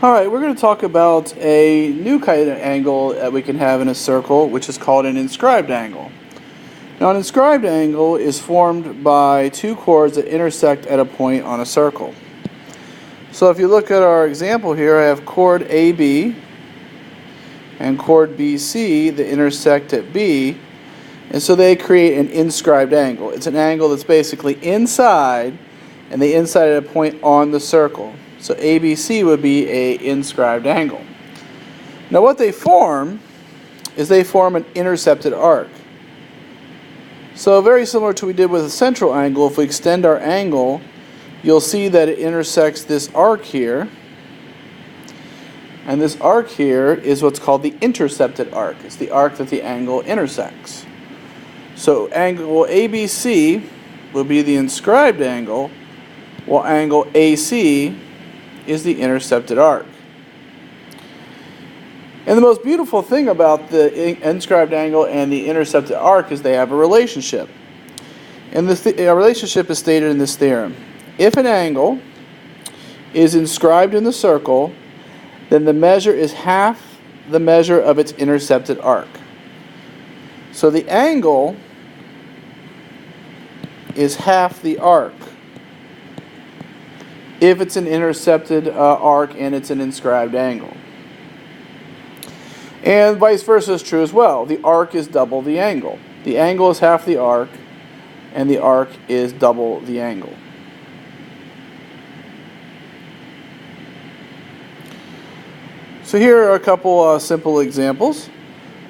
Alright, we're going to talk about a new kind of angle that we can have in a circle, which is called an inscribed angle. Now, an inscribed angle is formed by two chords that intersect at a point on a circle. So if you look at our example here, I have chord AB and chord BC that intersect at B, and so they create an inscribed angle. It's an angle that's basically inside, and they inside at a point on the circle. So ABC would be an inscribed angle. Now what they form is they form an intercepted arc. So very similar to what we did with a central angle, if we extend our angle, you'll see that it intersects this arc here. And this arc here is what's called the intercepted arc. It's the arc that the angle intersects. So angle ABC will be the inscribed angle, while angle AC is the intercepted arc. And the most beautiful thing about the inscribed angle and the intercepted arc is they have a relationship. And the relationship is stated in this theorem. If an angle is inscribed in the circle, then the measure is half the measure of its intercepted arc. So the angle is half the arc if it's an intercepted arc and it's an inscribed angle. And vice versa is true as well. The arc is double the angle. The angle is half the arc, and the arc is double the angle. So here are a couple simple examples.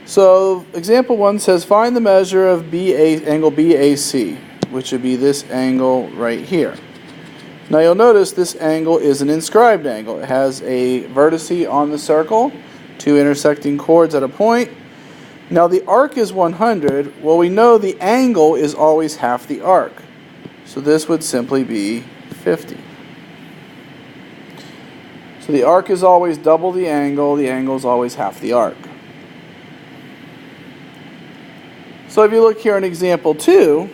So example 1 says find the measure of angle BAC, which would be this angle right here. Now you'll notice this angle is an inscribed angle. It has a vertice on the circle, two intersecting chords at a point. Now the arc is 100. Well, we know the angle is always half the arc. So this would simply be 50. So the arc is always double the angle is always half the arc. So if you look here in example 2,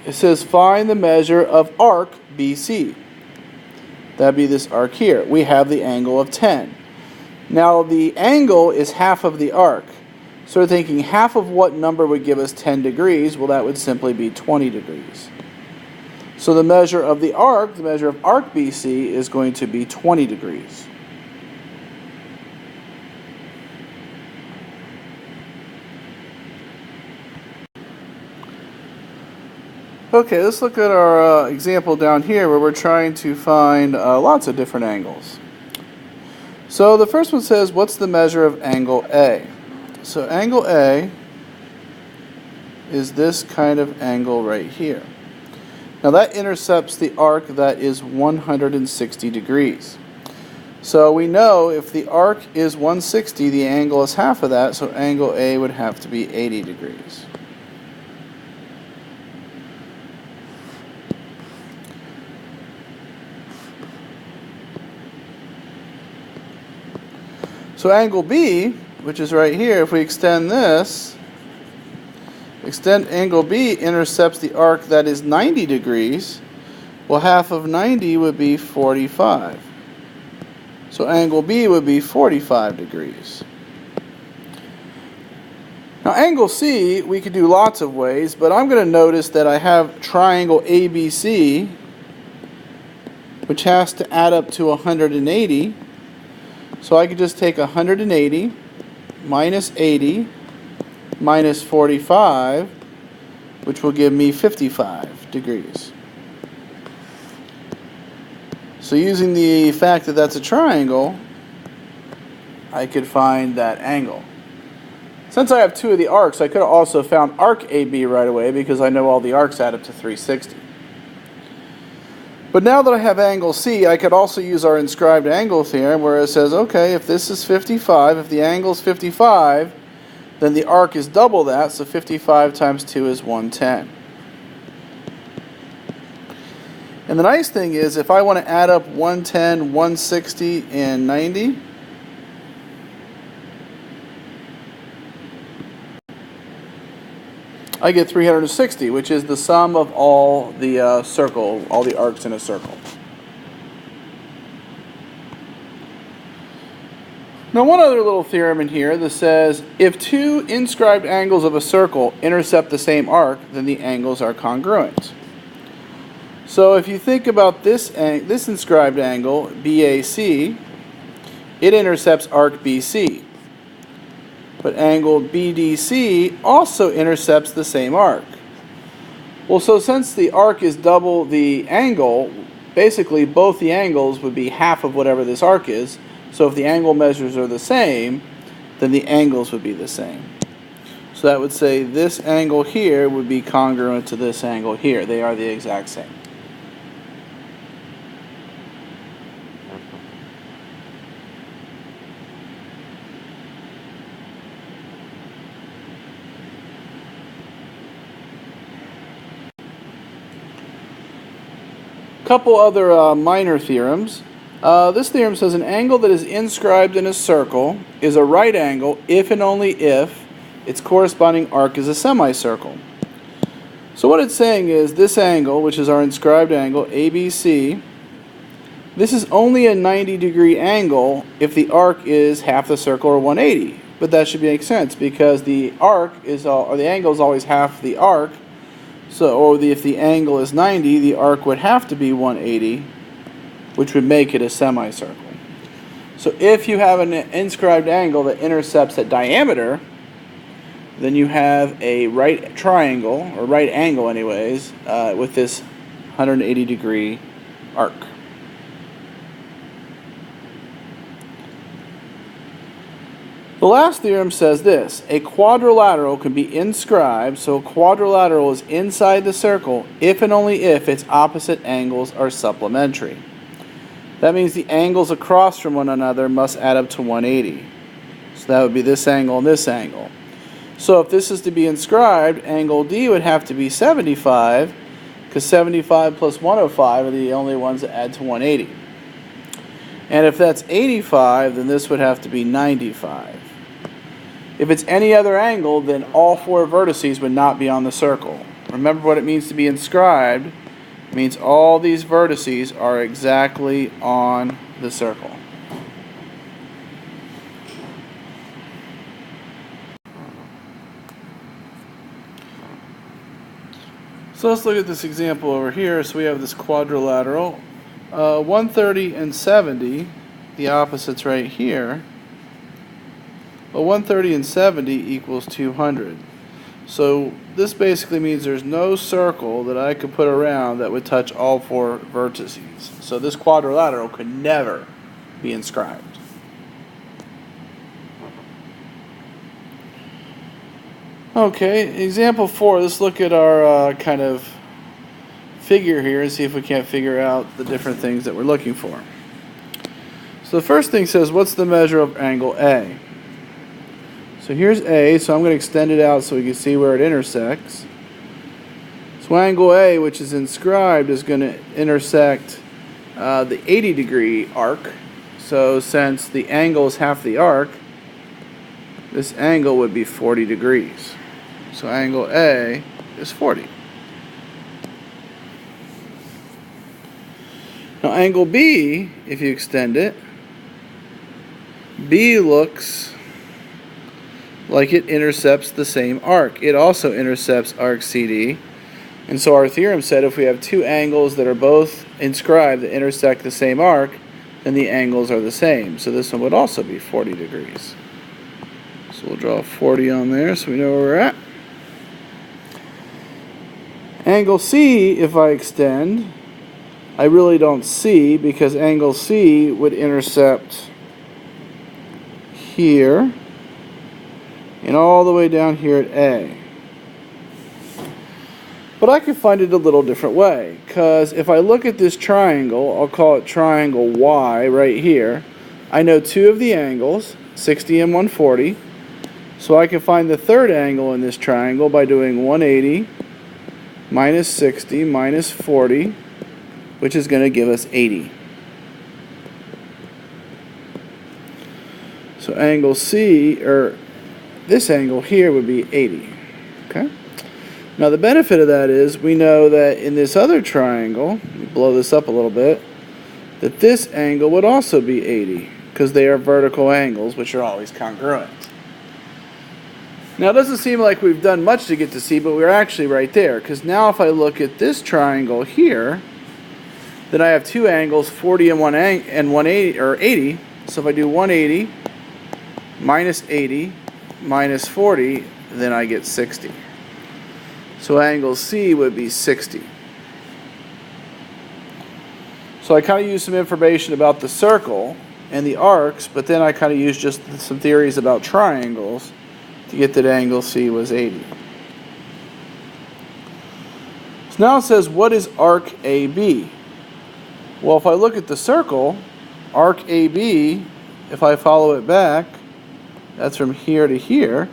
it says find the measure of arc BC. That'd be this arc here. We have the angle of 10. Now the angle is half of the arc. So we're thinking half of what number would give us 10 degrees? Well, that would simply be 20 degrees. So the measure of the measure of arc BC is going to be 20 degrees. Okay, let's look at our example down here where we're trying to find lots of different angles. So the first one says, what's the measure of angle A? So angle A is this kind of angle right here. Now that intercepts the arc that is 160 degrees. So we know if the arc is 160, the angle is half of that, so angle A would have to be 80 degrees. So angle B, which is right here, if we extend this, angle B intercepts the arc that is 90 degrees. Well, half of 90 would be 45. So angle B would be 45 degrees. Now angle C, we could do lots of ways, but I'm going to notice that I have triangle ABC, which has to add up to 180. So I could just take 180 minus 80 minus 45, which will give me 55 degrees. So using the fact that that's a triangle, I could find that angle. Since I have two of the arcs, I could have also found arc AB right away because I know all the arcs add up to 360. But now that I have angle C, I could also use our inscribed angle theorem where it says, okay, if this is 55, if the angle is 55, then the arc is double that, so 55 times 2 is 110. And the nice thing is, if I want to add up 110, 160, and 90, I get 360, which is the sum of all the all the arcs in a circle. Now one other little theorem in here that says if two inscribed angles of a circle intercept the same arc, then the angles are congruent. So if you think about this inscribed angle, BAC, it intercepts arc BC. But angle BDC also intercepts the same arc. Well, so since the arc is double the angle, basically both the angles would be half of whatever this arc is. So if the angle measures are the same, then the angles would be the same. So that would say this angle here would be congruent to this angle here. They are the exact same. Couple other minor theorems. This theorem says an angle that is inscribed in a circle is a right angle if and only if its corresponding arc is a semicircle. So what it's saying is this angle, which is our inscribed angle, ABC, this is only a 90-degree angle if the arc is half the circle or 180. But that should make sense because the arc is or the angle is always half the arc. So, if the angle is 90, the arc would have to be 180, which would make it a semicircle. So if you have an inscribed angle that intercepts at diameter, then you have a right triangle, or right angle anyways, with this 180-degree arc. The last theorem says this: a quadrilateral can be inscribed, so a quadrilateral is inside the circle if and only if its opposite angles are supplementary. That means the angles across from one another must add up to 180. So that would be this angle and this angle. So if this is to be inscribed, angle D would have to be 75, because 75 plus 105 are the only ones that add to 180. And if that's 85, then this would have to be 95. If it's any other angle, then all four vertices would not be on the circle. Remember what it means to be inscribed. It means all these vertices are exactly on the circle. So let's look at this example over here. So we have this quadrilateral. 130 and 70, the opposites right here. Well, 130 and 70 equals 200. So this basically means there's no circle that I could put around that would touch all four vertices. So this quadrilateral could never be inscribed. Okay, example 4, let's look at our kind of figure here and see if we can't figure out the different things that we're looking for. So the first thing says, what's the measure of angle A? So here's A, so I'm going to extend it out so we can see where it intersects. So angle A, which is inscribed, is going to intersect the 80-degree arc. So since the angle is half the arc, this angle would be 40 degrees. So angle A is 40. Now angle B, if you extend it, B looks like it intercepts the same arc. It also intercepts arc CD. And so our theorem said if we have two angles that are both inscribed that intersect the same arc, then the angles are the same. So this one would also be 40 degrees. So we'll draw 40 on there so we know where we're at. Angle C, if I extend, I really don't see because angle C would intercept here and all the way down here at A. But I can find it a little different way, because if I look at this triangle, I'll call it triangle Y right here, I know two of the angles, 60 and 140, so I can find the third angle in this triangle by doing 180 minus 60 minus 40, which is going to give us 80. So angle C, or this angle here, would be 80. Okay? Now the benefit of that is we know that in this other triangle, let me blow this up a little bit, that this angle would also be 80, because they are vertical angles, which are always congruent. Now, it doesn't seem like we've done much to get to C, but we're actually right there, because now if I look at this triangle here, then I have two angles, 40 and 180, or 80. So if I do 180 minus 80 minus 40, then I get 60. So angle C would be 60. So I kind of use some information about the circle and the arcs, but then I kind of use just some theories about triangles to get that angle C was 80. So now it says, what is arc AB? Well, if I look at the circle, arc AB, if I follow it back, that's from here to here,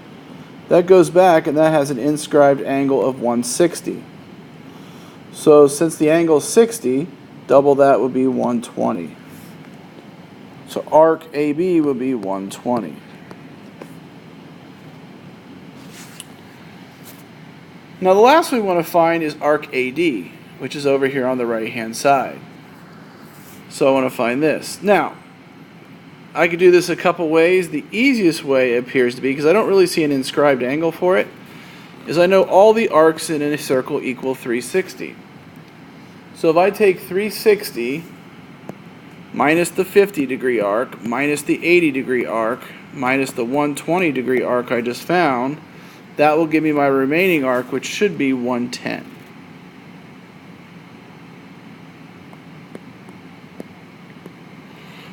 that goes back and that has an inscribed angle of 160. So since the angle is 60, double that would be 120. So arc AB would be 120. Now the last we want to find is arc AD, which is over here on the right hand side. So I want to find this. Now, I could do this a couple ways. The easiest way appears to be, because I don't really see an inscribed angle for it, is I know all the arcs in a circle equal 360. So if I take 360 minus the 50 degree arc, minus the 80 degree arc, minus the 120 degree arc I just found, that will give me my remaining arc, which should be 110.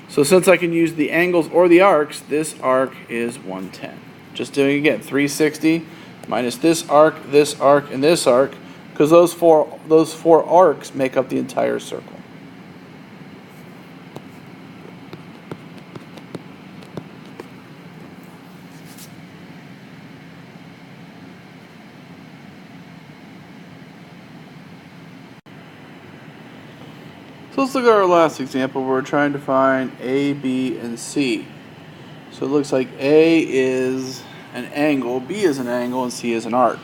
So since I can use the angles or the arcs, this arc is 110. Just doing again, 360 minus this arc, and this arc, because those four arcs make up the entire circle. So let's look at our last example where we're trying to find A, B, and C. So it looks like A is an angle, B is an angle, and C is an arc.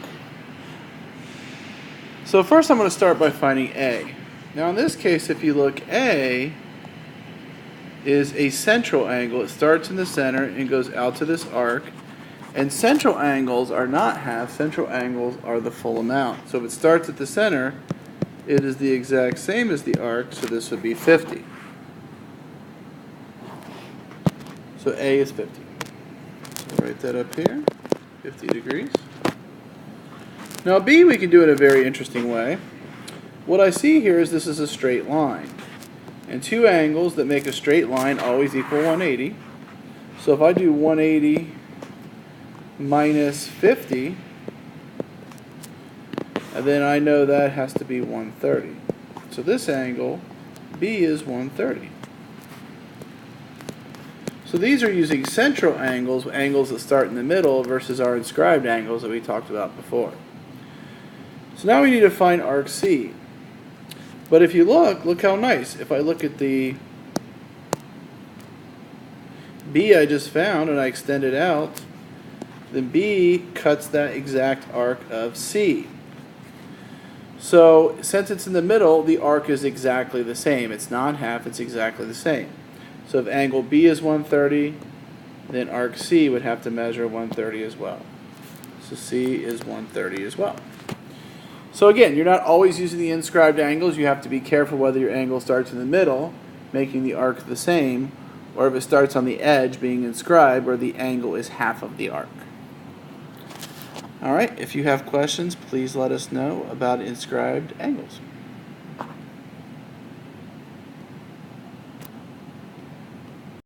So first I'm going to start by finding A. Now in this case, if you look, A is a central angle. It starts in the center and goes out to this arc. And central angles are not half, central angles are the full amount. So if it starts at the center, it is the exact same as the arc, so this would be 50. So A is 50. So write that up here, 50 degrees. Now B we can do it a very interesting way. What I see here is this is a straight line. And two angles that make a straight line always equal 180. So if I do 180 minus 50, and then I know that has to be 130. So this angle, B, is 130. So these are using central angles, angles that start in the middle, versus our inscribed angles that we talked about before. So now we need to find arc C. But if you look how nice. If I look at the B I just found and I extend it out, then B cuts that exact arc of C. So since it's in the middle, the arc is exactly the same. It's not half, it's exactly the same. So if angle B is 130, then arc C would have to measure 130 as well. So C is 130 as well. So again, you're not always using the inscribed angles. You have to be careful whether your angle starts in the middle, making the arc the same, or if it starts on the edge, being inscribed, where the angle is half of the arc. Alright, if you have questions, please let us know about inscribed angles.